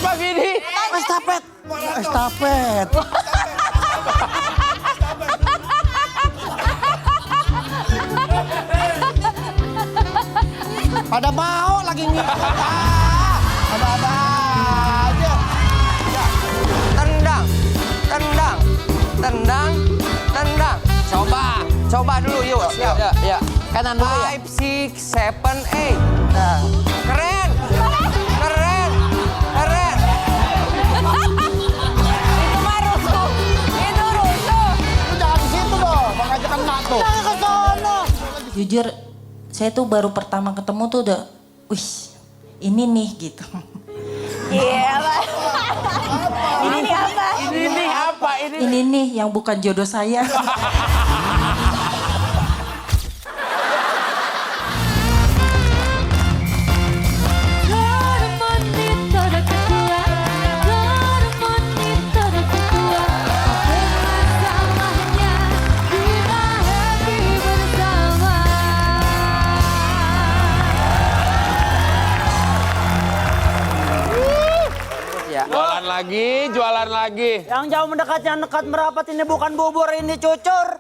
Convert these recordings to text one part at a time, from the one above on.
Apa Vidi? Estafet. Estafet. Pada mau lagi ada aja. Tendang, tendang, tendang, tendang. Coba dulu yuk. Ya. Kanan dulu ya. 5, 6, 7, 8. Nah. Keren. Keren. Keren. Itu mah rusuh. Itu rusuh. Lu jangan di situ dong, mengajakkan mak tuh. Jangan ke sono. Jujur, saya tuh baru pertama ketemu tuh udah, wih, ini nih gitu. Iya, Pak. Ini nih apa? Ini nih apa? Ini nih yang bukan jodoh saya. Jualan lagi. Yang jauh mendekat, yang dekat merapat, ini bukan bubur, ini cucur.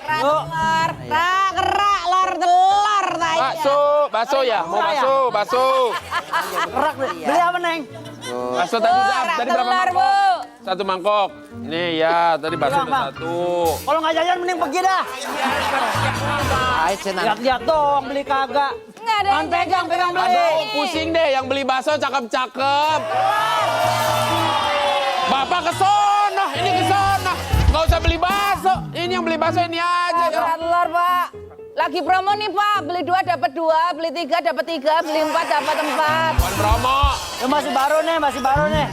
Kerak, lor, telur. Bakso ya? Mau bakso. Kerak, beli apa, Neng? Bakso tadi berapa mangkok? Satu mangkok. Nih ya, tadi bakso udah satu. Kalau nggak jajan mending pergi dah. Lihat-lihat dong, beli kagak. Nggak ada yang pegang beli. Aduh, pusing deh yang beli bakso cakep-cakep. Bapak ke sono, ini ke sono. Nggak usah beli bakso. Ini yang beli bakso ini aja. Kerak telur, Pak. Lagi promo nih, Pak. Beli 2 dapat 2, beli 3 dapat 3, beli 4 dapat 4. Bukan promo. Ya masih baru nih.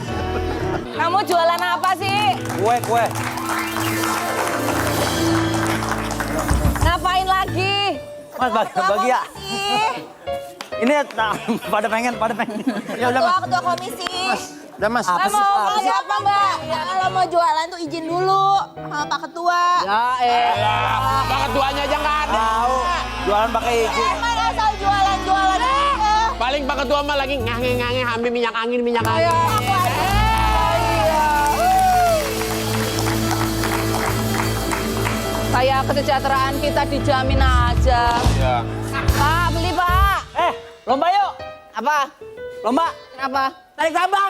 Kamu jualan apa sih? Kue. Ngapain lagi? Mas bagi ya. Ini pada pengen. Ya udah, Mas. Ketua komisi. Udah Mas. Apa sih? Mau apa, Mbak? Kalau mau jualan tuh izin dulu sama Pak Ketua. Alah, Pak Ketuanya aja nggak ada. Tahu. Jualan pakai izin. Emang asal jualan aja. Paling Pak Ketua mah lagi ngange-ngange ambil minyak angin. Ayo, aku aja. Iya. Kayak kesejahteraan kita dijamin aja. Ya. Pak, beli, Pak. Lomba yuk. Apa? Lomba. Kenapa? Tarik tambang.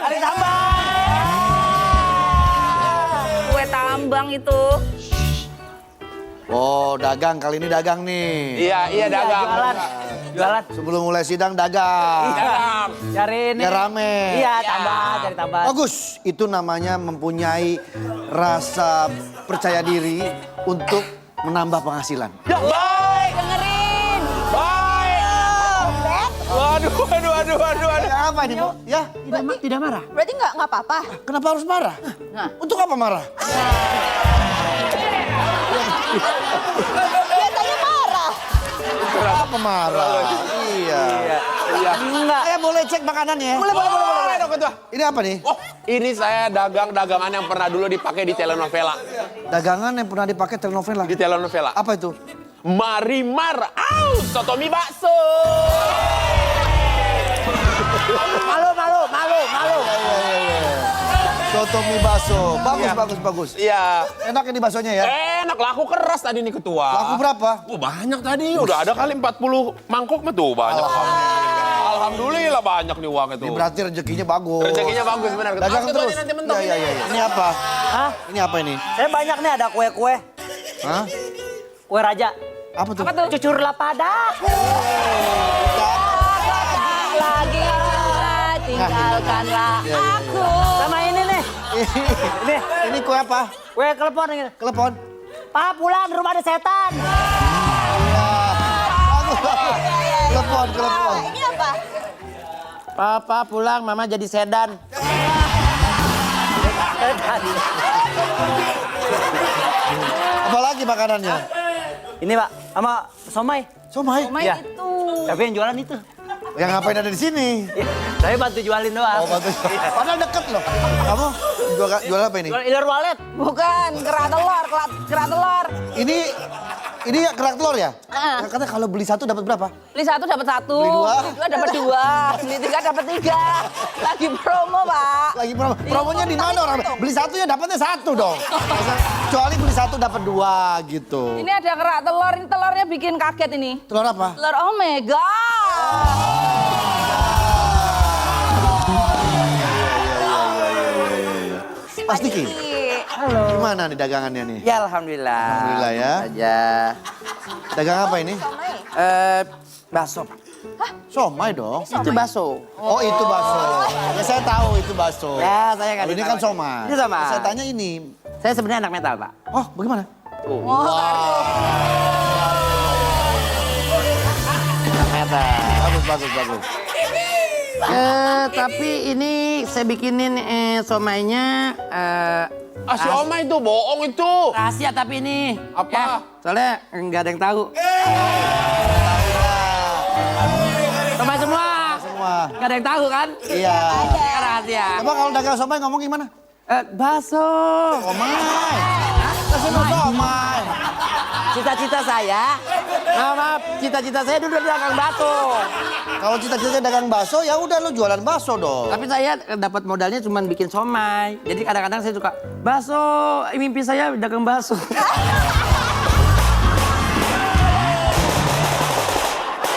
Kue tambang itu. Oh, dagang kali ini dagang nih. Iya dagang. Jualan. Sebelum mulai sidang dagang. Dagang. Cari ini. Biar rame. Iya, cari tambah. Bagus, itu namanya mempunyai rasa percaya diri untuk menambah penghasilan. Baik. Dengerin. Baik. Waduh. Apa ini, Bu? Ya? Tidak marah. Berarti nggak apa-apa? Kenapa harus marah? Nah. Untuk apa marah? Biasanya marah. Kenapa marah? Iya. Enggak. Saya boleh cek makanannya? Boleh dong Ketua. Ini apa nih? Oh, ini saya dagangan yang pernah dulu dipakai di telenovela. Dagangan yang pernah dipakai telenovela. Di telenovela. Apa itu? Marimar, soto mie bakso. Malu. Soto mie bakso. Bagus. Iya. Enak ini baksonya ya? Enak, laku keras tadi nih Ketua. Laku berapa? Banyak tadi, udah ada kali 40 mangkok mah tuh banyak. Alhamdulillah banyak nih uang itu. Ini berarti rezekinya bagus. Rezekinya bagus benar. Dagang Mas, terus. Ketuanya nanti mentok Iya. ini. Ini apa? Hah? Ini apa ini? Saya banyak nih, ada kue-kue. Hah? Kue raja. Apa tuh? Apa tuh? Cucur lapada. Lagi tinggalkanlah aku. Sama ini nih. Ini kue apa? Kue kelepon ini. Telepon. Pak pulang, di rumah ada setan. Telepon. Ini apa? Papa pulang, mama jadi sedan. Apalagi makanannya? Ini Pak, sama somai. Somai. Iya. Itu. Tapi yang jualan itu. Yang ngapain ada di sini? Saya bantu jualin doang. Oh, bantu. Padahal deket loh. Kamu jual apa ini? Jual iler walet. Bukan, kerak telur. Ini Ini ya kerak telur ya? Ah. Katanya kalau beli satu dapat berapa? Beli 1 dapat 1. Beli dua? Beli 2 dapat 2. Beli 3 dapat 3. Lagi promo, Pak. Lagi promonya di mana orang? Beli satu ya dapatnya 1 dong. Kecuali beli satu dapat 2 gitu. Ini ada kerak telur, ini telurnya bikin kaget ini. Telur apa? Telur omega. Mas Diki. Halo. Gimana nih dagangannya nih? Ya alhamdulillah. Alhamdulillah ya. Aja. Dagang apa ini? Bakso. Somai dong. Itu bakso. Oh itu bakso. Ya saya tahu itu bakso. Ya, saya nggak Kalau ini tahu. kan somai. Ini somai. Saya tanya ini. Saya sebenarnya anak metal, Pak. Oh bagaimana? Anak metal. Bagus. Tapi ini saya bikinin somainya Si Oma itu bohong itu. rahasia tapi ini. Apa? Ya, soalnya nggak ada yang tahu. Somai semua. Semua. Nggak ada yang tahu kan? Iya. Ini kan rahasia. Coba kalau dagang somai ngomong gimana? Bakso. Somai. Kasih somai. Cita-cita saya, maaf, cita-cita saya dulu dagang bakso. Kalau cita-cita dagang bakso ya udah lo jualan bakso dong. Tapi saya dapat modalnya cuma bikin somai. Jadi kadang-kadang saya suka bakso, mimpi saya dagang bakso.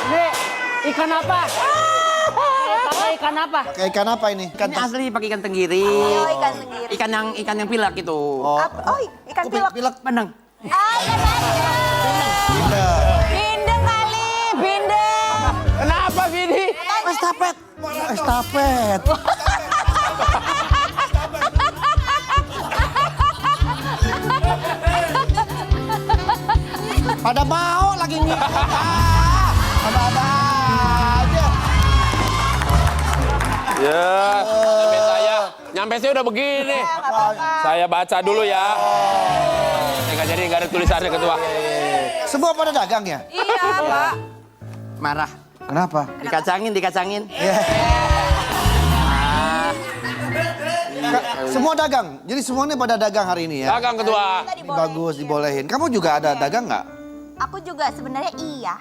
Ini ikan apa? Pakai ikan apa? Kayak ikan apa ini? Ini asli pakai ikan tenggiri. Oh, ikan tenggiri. Ikan yang pilak itu. Oh, Ikan pilek. pilek. Benang. Ikan bindeng kali, bindeng. Kenapa Vidi? Estafet. Estafet. Pada mau lagi nih. Ada aja. Ya, nyampe saya udah begini. Saya baca dulu ya. Nggak jadi, nggak ada tulisannya ketua. Semua pada dagang ya? Iya, Pak. Marah. Kenapa? Dikacangin. Semua dagang. Jadi semuanya pada dagang hari ini ya? Dagang ketua. Ini bagus, dibolehin. Kamu juga ada dagang nggak? Aku juga sebenarnya iya.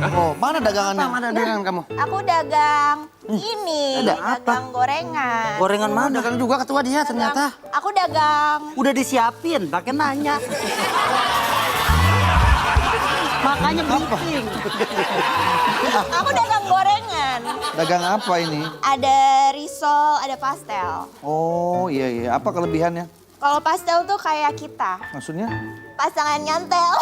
Oh, mana dagangannya? Mana dagangan kamu? Aku dagang ini, Ada apa? dagang gorengan. Gorengan mana? Dagang juga ketua dia ternyata. Aku dagang. Udah disiapin, pakai nanya. Makanya briefing. Aku dagang gorengan. Dagang apa ini? Ada risol, ada pastel. Oh, iya. Apa kelebihannya? Kalau pastel tuh kayak kita, Maksudnya? pasangan nyantel.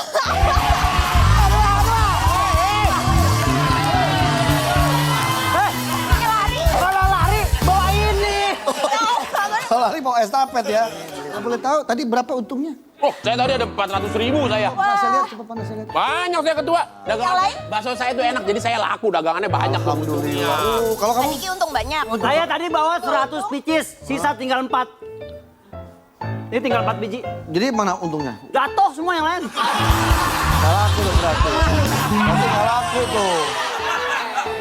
Kalau lari, bawa ini. Kalau lari bawa estafet ya. Nggak boleh tahu, tadi berapa untungnya? Oh, saya tadi ada 400.000 saya. Nah, saya lihat, coba pandai saya lihat. Banyak saya ketua. Dagang Yang lain? bakso saya itu enak, jadi saya laku dagangannya banyak. Alhamdulillah. Kalau kamu? Tadi untung banyak. Saya tadi bawa 100 picis, sisa tinggal 4. Ini tinggal 4 biji. Jadi mana untungnya? Jatuh semua yang lain. Nggak laku dong berarti. Berarti nggak laku tuh.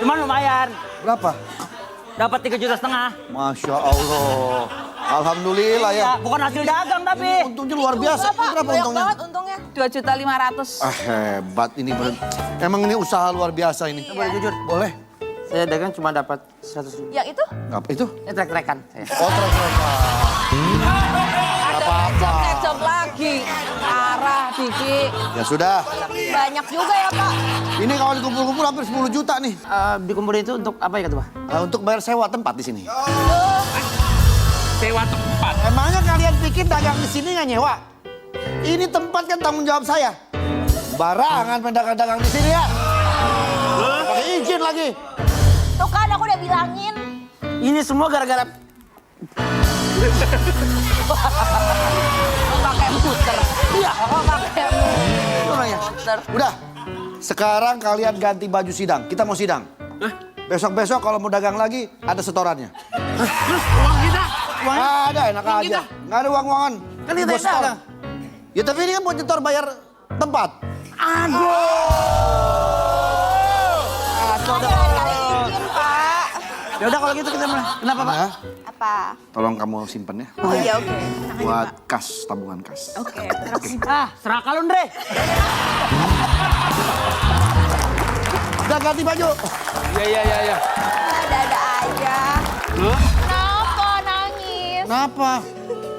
Cuman lumayan. Berapa? Dapat 3,5 juta. Masya Allah. Alhamdulillah ya. Bukan hasil dagang tapi. Untungnya luar biasa. Ini berapa Banyak untungnya? banget untungnya. 2.500.000. Ah, hebat ini. Emang ini usaha luar biasa ini. Boleh jujur, Boleh? saya dagang cuma dapat 100.000. Yang itu? Apa itu? Ini trek-trekan saya. Oh, terus. Ada kecap lagi. Arah, Diki. Ya sudah. Banyak juga ya, Pak. Ini kalau dikumpul-kumpul hampir 10 juta nih. Dikumpulin itu untuk apa ya ketua? Untuk bayar sewa tempat di sini. Sewa tempat. Emangnya kalian pikir dagang di sini nggak nyewa? Ini tempat kan tanggung jawab saya. Barangan pendagang-dagang di sini ya. Pakai izin lagi. Tuh kan aku udah bilangin. Ini semua gara-gara Pakai muter. Iya. Pakai muter. Udah. Sekarang kalian ganti baju sidang. Kita mau sidang. Besok-besok kalau mau dagang lagi ada setorannya. Terus uang kita? Nggak ada, enak aja. Nggak ada uang-uangan. Kan kita Bos yang dagang. setor. Ya tapi ini kan buat nyetor bayar tempat. Kali izin, Pak. Ya udah kalau gitu kita mulai. Kenapa Pak? Nah, Apa? tolong kamu simpen ya. Oh iya, oke. Tenang aja, Buat Pak. kas, tabungan kas. Oke, terus. Ah, serah kalau Andre. Udah ganti baju. Iya. Ada-ada aja. Kenapa nangis? Kenapa?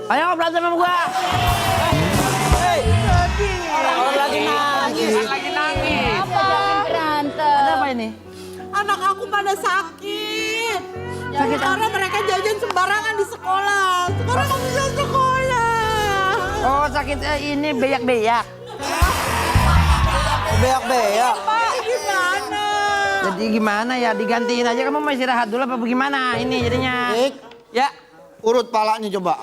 Ayo berantem sama gua. Orang lagi nangis. Apa? Berantem. Ada apa ini? Anak aku pada sakit. Karena mereka jajan sembarangan di sekolah. Sekarang nggak bisa sekolah. Oh sakitnya ini beyak-beyak. Beak-beak. Pak, gimana? Jadi gimana ya? Digantiin aja, kamu mau istirahat dulu apa bagaimana ini jadinya? Dik, Ya. urut palanya coba.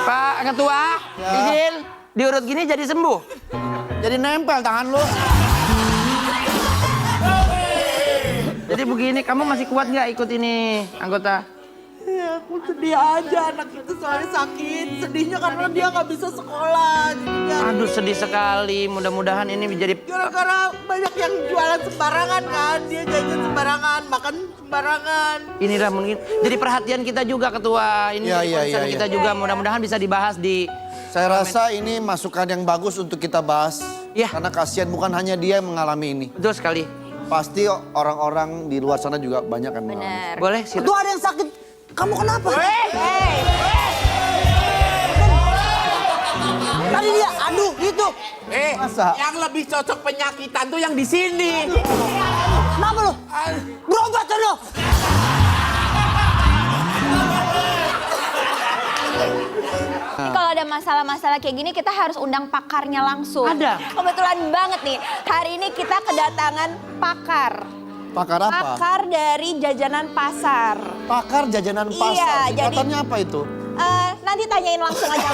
Pak Ketua, izin diurut gini jadi sembuh. Jadi nempel tangan lu. Jadi begini, kamu masih kuat nggak ikut ini anggota? Ya, aku sedih aja anak itu soalnya sakit. Sedihnya karena dia nggak bisa sekolah. Jadinya Aduh sedih sekali, mudah-mudahan ini menjadi... gara-gara banyak yang jualan sembarangan kan. Dia jajan sembarangan, makan sembarangan. Inilah mungkin jadi perhatian kita juga Ketua. Ini Iya, jadi iya, concern iya, kita juga, mudah-mudahan bisa dibahas di... Saya rasa ini masukan yang bagus untuk kita bahas. Iya. Karena kasihan bukan hanya dia yang mengalami ini. Betul sekali. Pasti orang-orang di luar sana juga banyak yang mengalami. Boleh silakan. Tuh ada yang sakit. Kamu kenapa? Tadi dia aduh gitu. Masa? Yang lebih cocok penyakitan tuh yang di sini. Kenapa lu? Berobat lu. Ini kalau ada masalah-masalah kayak gini kita harus undang pakarnya langsung. Ada. Kebetulan banget nih. Hari ini kita kedatangan pakar. Pakar apa? Pakar dari jajanan pasar. Pakar jajanan pasar. Iya, jadi- Singkatannya apa itu? Nanti tanyain langsung aja.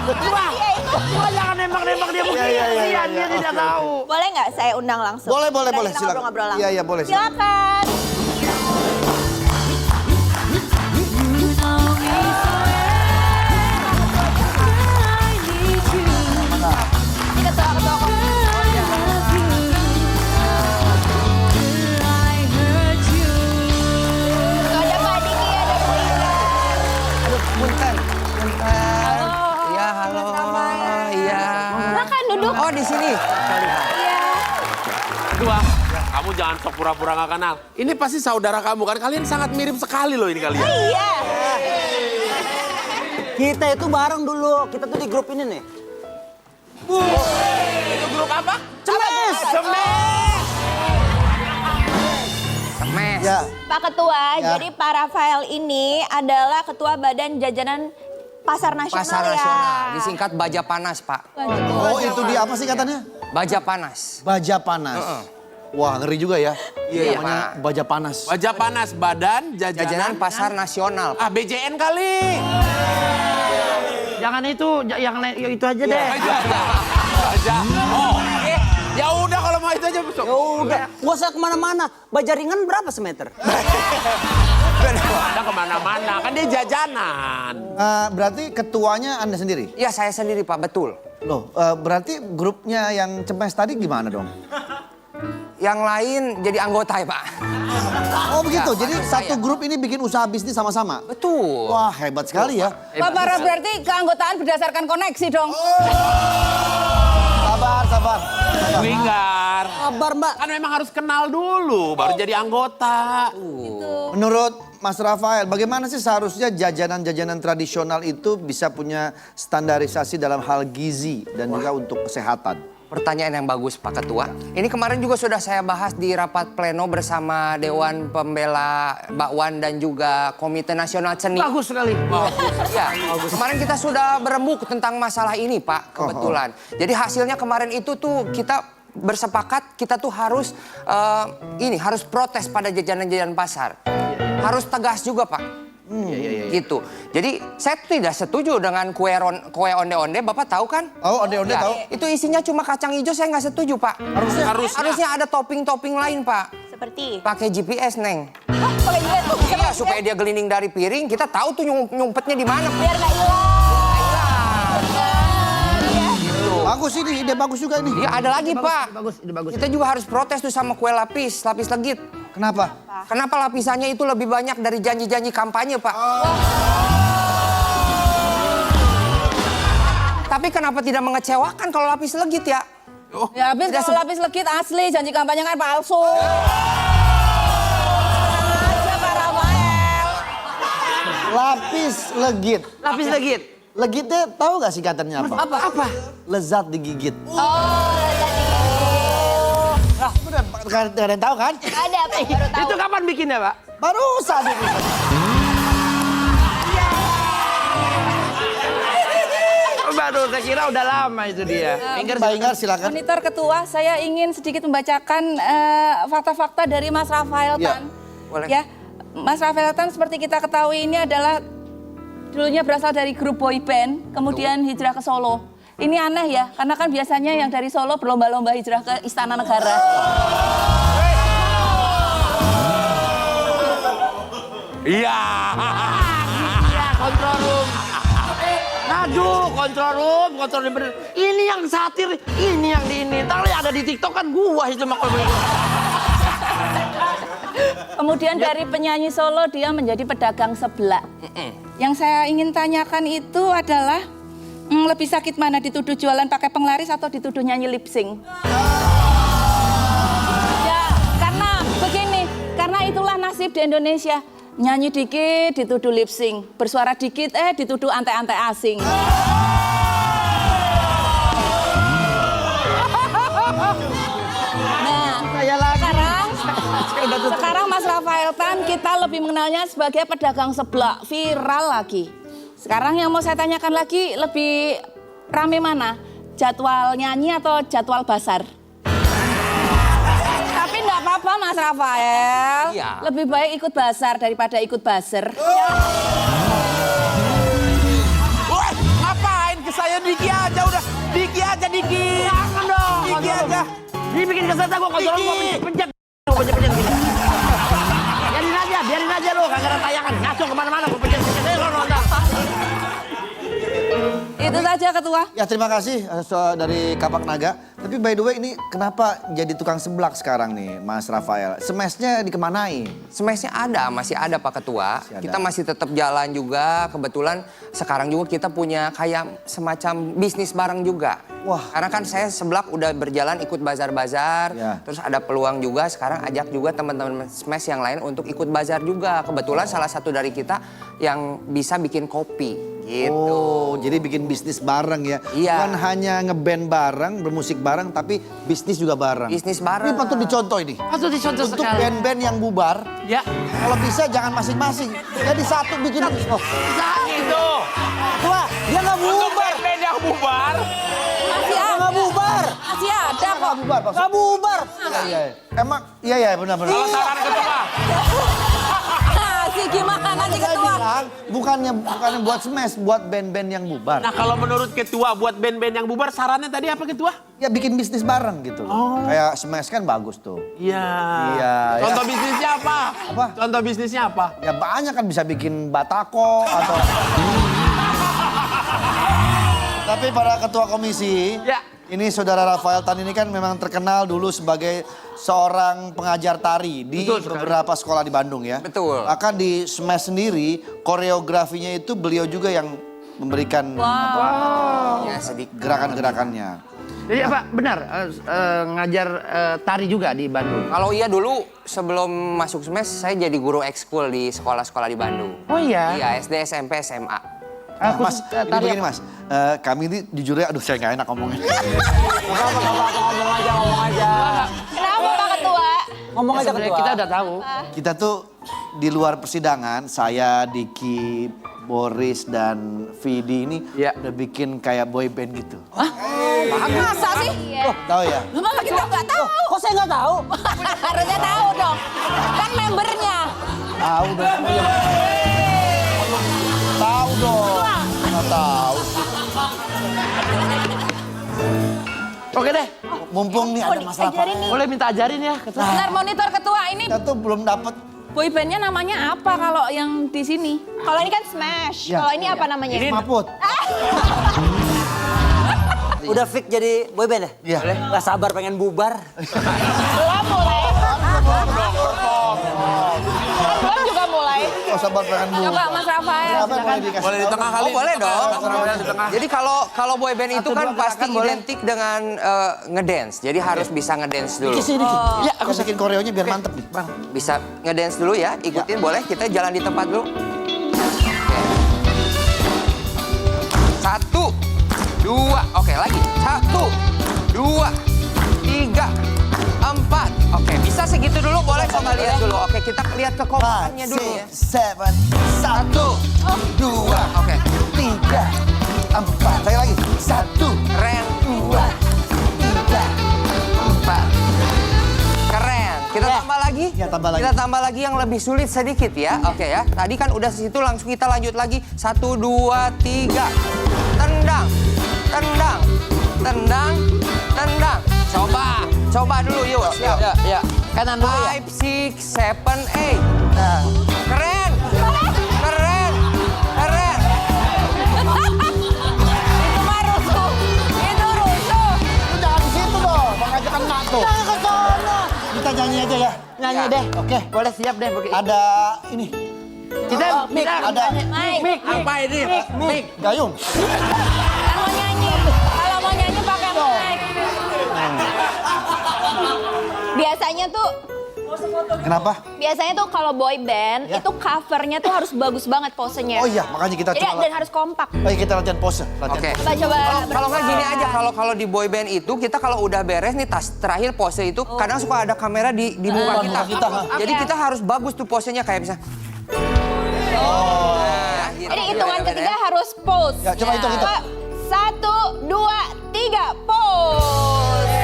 Iya itu. Wah, jangan nembak-nembak dia begini. Iya, iya, Kasihan, iya, dia iya. tidak tahu. Boleh nggak saya undang langsung? Boleh, boleh, Biar boleh. kita Silakan. ngobrol-ngobrol langsung. Iya, iya, boleh. Silakan. Silakan. Ini ketua-ketua ada Pak Diki, ada Bu Ira. Punten. Iya, halo. Iya. Silakan duduk. Oh, di sini. Iya. Ketua, kamu jangan sok pura-pura nggak kenal. Ini pasti saudara kamu kan? Kalian sangat mirip sekali loh ini kalian. Iya. Kita itu bareng dulu, kita tuh di grup ini nih. Itu grup apa? Cemes. Mes. Ya. Pak Ketua, Ya. jadi Pak Rafael ini adalah Ketua Badan Jajanan Pasar Nasional Pasar ya. Nasional. Disingkat Baja Panas, Pak. Oh, itu dia apa sih katanya? Baja Panas. Baja panas. Wah, ngeri juga ya. Iya, Namanya Pak. baja panas. Baja Panas, Badan Jajanan Jajanan Pasar Nasional. Ah, BJN kali. Jangan itu, yang lain itu aja deh. Baja. Oh, ya udah kalau mau itu aja besok. Udah, gak usah kemana-mana. Bajaringan berapa semeter? Ada kemana-mana, kan dia jajanan. Berarti ketuanya Anda sendiri? Iya, saya sendiri, Pak. Betul. Loh, berarti grupnya yang cemes tadi gimana dong? Yang lain jadi anggota ya, Pak. Oh begitu, jadi saya. satu grup ini bikin usaha bisnis sama-sama? Betul. Wah, hebat sekali ya. Pak Bara berarti keanggotaan berdasarkan koneksi dong. Sabar, sabar. Winggar. Kabar mbak. Kan memang harus kenal dulu, baru jadi anggota. Menurut Mas Rafael, bagaimana sih seharusnya jajanan-jajanan tradisional itu bisa punya standarisasi dalam hal gizi dan juga untuk kesehatan? Pertanyaan yang bagus, Pak Ketua. Ini kemarin juga sudah saya bahas di rapat pleno bersama Dewan Pembela Bakwan dan juga Komite Nasional Seni. Bagus sekali. Ya, kemarin kita sudah berembuk tentang masalah ini, Pak, kebetulan. Jadi hasilnya kemarin itu tuh kita bersepakat kita tuh harus harus protes pada jajanan-jajanan pasar. Harus tegas juga, Pak. Gitu. Jadi saya tidak setuju dengan kue onde-onde. Bapak tahu kan? Oh, onde-onde tahu. Itu isinya cuma kacang hijau, saya nggak setuju, Pak. Harusnya ada topping-topping lain, Pak. Seperti. Pakai GPS, Neng. Hah, pakai juga tuh. Bisa Iya, pakai supaya dia gelinding dari piring, kita tahu tuh nyumpetnya di mana. biar nggak hilang. Bagus ini, ide bagus juga ini. Iya, ada lagi, Pak. Bagus, ide bagus. Kita juga harus protes tuh sama kue lapis legit. Kenapa? Kenapa lapisannya itu lebih banyak dari janji-janji kampanye, Pak? Tapi kenapa tidak mengecewakan kalau lapis legit ya? Ya habis kalau lapis legit asli, janji kampanye kan palsu. Aja Pak Rafael. Lapis legit. Lapis legit. Legitnya tahu gak singkatannya apa? Apa? Lezat digigit. Oh, Bener, gak ada yang tahu kan? ada Pak, baru tahu. Itu kapan bikinnya, Pak? Barusan ini. Baru, saya kira udah lama itu dia. Mbak Ingar silakan. Monitor ketua, saya ingin sedikit membacakan fakta-fakta dari Mas Rafael Ya, Tan. boleh. Ya, Mas Rafael Tan seperti kita ketahui ini adalah dulunya berasal dari grup boy band, kemudian hijrah ke Solo. Ini aneh ya, karena kan biasanya yang dari Solo berlomba-lomba hijrah ke Istana Negara. Iya. Kontrol room. Aduh, kontrol room bener. Ini yang satir, ini yang di ini. Ntar ada di TikTok kan gua itu mah kalau begitu. Kemudian dari penyanyi Solo dia menjadi pedagang seblak. Yang saya ingin tanyakan itu adalah lebih sakit mana, dituduh jualan pakai penglaris atau dituduh nyanyi lip sync? Ya, karena begini, karena itulah nasib di Indonesia. Nyanyi dikit dituduh lip sync, bersuara dikit dituduh ante-ante asing. Nah, sekarang Mas Rafael Tan kita lebih mengenalnya sebagai pedagang seblak, viral lagi. Sekarang yang mau saya tanyakan lagi, lebih rame mana? Jadwal nyanyi atau jadwal basar? Tapi enggak apa-apa Mas Rafael. Iya. Lebih baik ikut basar daripada ikut buzzer. Woi, ngapain ke saya Diki aja udah. Diki aja Diki. Jangan dong. Diki aja. Dibikin kesel gua kontrol gua pencet. Pencet gini. Biarin aja lo, kagak ada tayangan. Ngaco kemana-mana, gua pencet lo nonton. Itu saja Ketua. Ya terima kasih dari Kapak Naga. Tapi by the way ini kenapa jadi tukang seblak sekarang nih Mas Rafael? Smashnya dikemanain? Smashnya ada, masih ada Pak Ketua. Masih ada. Kita masih tetap jalan juga. Kebetulan sekarang juga kita punya kayak semacam bisnis bareng juga. Wah. Karena kan saya seblak udah berjalan ikut bazar-bazar. Ya. Terus ada peluang juga sekarang ajak juga teman-teman Smash yang lain untuk ikut bazar juga. Kebetulan salah satu dari kita yang bisa bikin kopi gitu. Oh, jadi bikin bisnis bareng ya? Iya. Bukan hanya ngeband bareng, bermusik bareng, tapi bisnis juga bareng. Bisnis bareng. Ini patut dicontoh ini. Patut dicontoh Untuk sekali. band-band yang bubar, Ya. kalau bisa jangan masing-masing. Jadi satu bikin. Oh, Itu. wah, dia nggak Untuk bubar. band-band yang bubar. Masih Dia ada. nggak bubar. Masih ada kok. Nggak bubar, Pak. Nggak bubar. Iya. Emang, iya benar-benar. Kalau saran ketua. Sih gimana sih Saya Ketua? bilang bukannya buat Smash, buat band-band yang bubar. Nah kalau menurut ketua buat band-band yang bubar sarannya tadi apa ketua? Ya bikin bisnis bareng gitu. Kayak Smash kan bagus tuh. Iya. Iya, ya. Contoh bisnisnya apa? Apa? Contoh bisnisnya apa? Ya banyak kan bisa bikin batako atau... Tapi para ketua komisi, Ya. ini saudara Rafael Tan ini kan memang terkenal dulu sebagai seorang pengajar tari di Betul sekali. beberapa sekolah di Bandung ya. Betul. Bahkan di Smash sendiri, koreografinya itu beliau juga yang memberikan Ya sedikit. gerakan-gerakannya. Jadi apa benar ngajar tari juga di Bandung? Kalau iya dulu sebelum masuk Smash saya jadi guru ekskul di sekolah-sekolah di Bandung. Oh iya. Iya, SD, SMP, SMA. Nah, Aku mas, ini tari begini mas, kami ini jujur ya, aduh saya nggak enak ngomongnya. Kenapa Pak Ketua? Ngomong aja sebenarnya ketua. kita udah tahu. Kita tuh di luar persidangan, saya, Diki, Boris, dan Vidi ini Ya. udah bikin kayak boy band gitu. Masa sih? Iya. Tahu ya? Lu malah kita nggak tahu. Kok saya nggak tahu? Harusnya tahu dong. Kan membernya. Tahu dong. Tahu dong. Nggak tahu sih. Oke deh, Mumpung nih ada masalah apa? boleh minta ajarin ya. Bentar monitor ketua ini Kita tuh belum dapet. boybandnya namanya apa kalau yang di sini? Kalau ini kan Smash. Ya. Kalau ini apa namanya? Maput. Udah fix jadi boyband ya? Iya. Gak sabar pengen bubar. Belum mulai. Kan belum juga mulai. Kalau sabar pengen bu. Coba Mas Rafael, silakan. Boleh di tengah kali. Oh, boleh dong. Jadi kalau boy band itu kan pasti identik dengan ngedance. Jadi harus bisa ngedance dulu. Dikit sih, dikit. Ya, aku saking koreonya biar mantep nih. Bang. Bisa ngedance dulu ya, ikutin boleh. Kita jalan di tempat dulu. Satu, dua, oke lagi. Satu, dua, tiga, empat. Oke, bisa segitu dulu boleh coba lihat dulu. Oke, kita lihat kekompakannya dulu ya. 5, 6, 7, 1, 2, Oke, 3, 4. Saya lagi. 1, keren. 2, 3, 4. Keren. Kita tambah lagi. Ya, tambah lagi. Kita tambah lagi yang lebih sulit sedikit ya. Oke ya. Tadi kan udah situ langsung kita lanjut lagi. 1, 2, 3. Tendang. Tendang. Tendang. Tendang. Coba dulu yuk. Siap. Ya. Kanan dulu ya. 5, 6, 7, 8. Nah. Keren. Keren. Keren. Itu mah rusuh. Itu rusuh. Jangan di situ dong. Mengajakkan mak tuh. Jangan ke sana. Kita nyanyi aja ya. Nyanyi Ya. deh. Oke. Boleh siap deh. Ada ini. Kita Ada Mike. Apa ini? Mik. gayung. Kan mau nyanyi. Kalau mau nyanyi pakai mic. Biasanya tuh Kenapa? Biasanya tuh kalau boy band itu covernya tuh harus bagus banget posenya. Oh iya, makanya kita Jadi, coba. dan harus kompak. Ayo kita latihan pose. Oke. Coba. Kalau nggak gini aja, kalau di boy band itu kita kalau udah beres nih tas terakhir pose itu kadang suka ada kamera di muka kita. muka kita, ha. Jadi kita harus bagus tuh posenya kayak bisa. Jadi hitungan ketiga harus pose. Ya, coba hitung, hitung. 1, 2, 3, pose.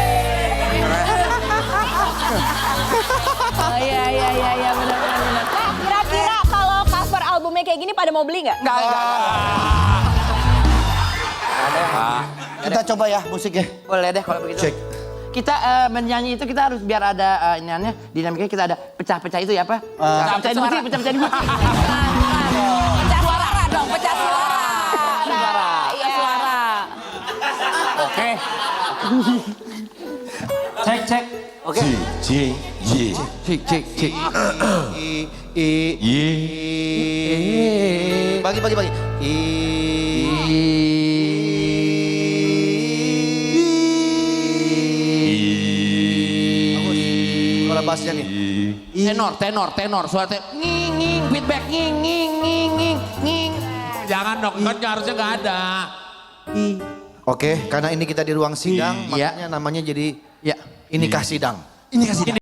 Oh iya benar. Nah, kira-kira kalau cover albumnya kayak gini pada mau beli nggak? Enggak. Kita coba ya musiknya. Boleh deh kalau begitu. Cek. Kita menyanyi itu kita harus biar ada iniannya dinamikanya kita ada pecah-pecah itu ya apa? Pecah-pecahin musik, pecah-pecahin musik. Pecah suara dong, pecah suara. Iya. Suara. Oke. Cek. Oke. Cek. Bagi. Suara bassnya nih. Tenor, suara nging, feedback nging. Jangan dong, kan harusnya nggak ada. Oke, karena ini kita di ruang sidang, Iya. makanya namanya jadi Ya. inikah sidang. Ini kasih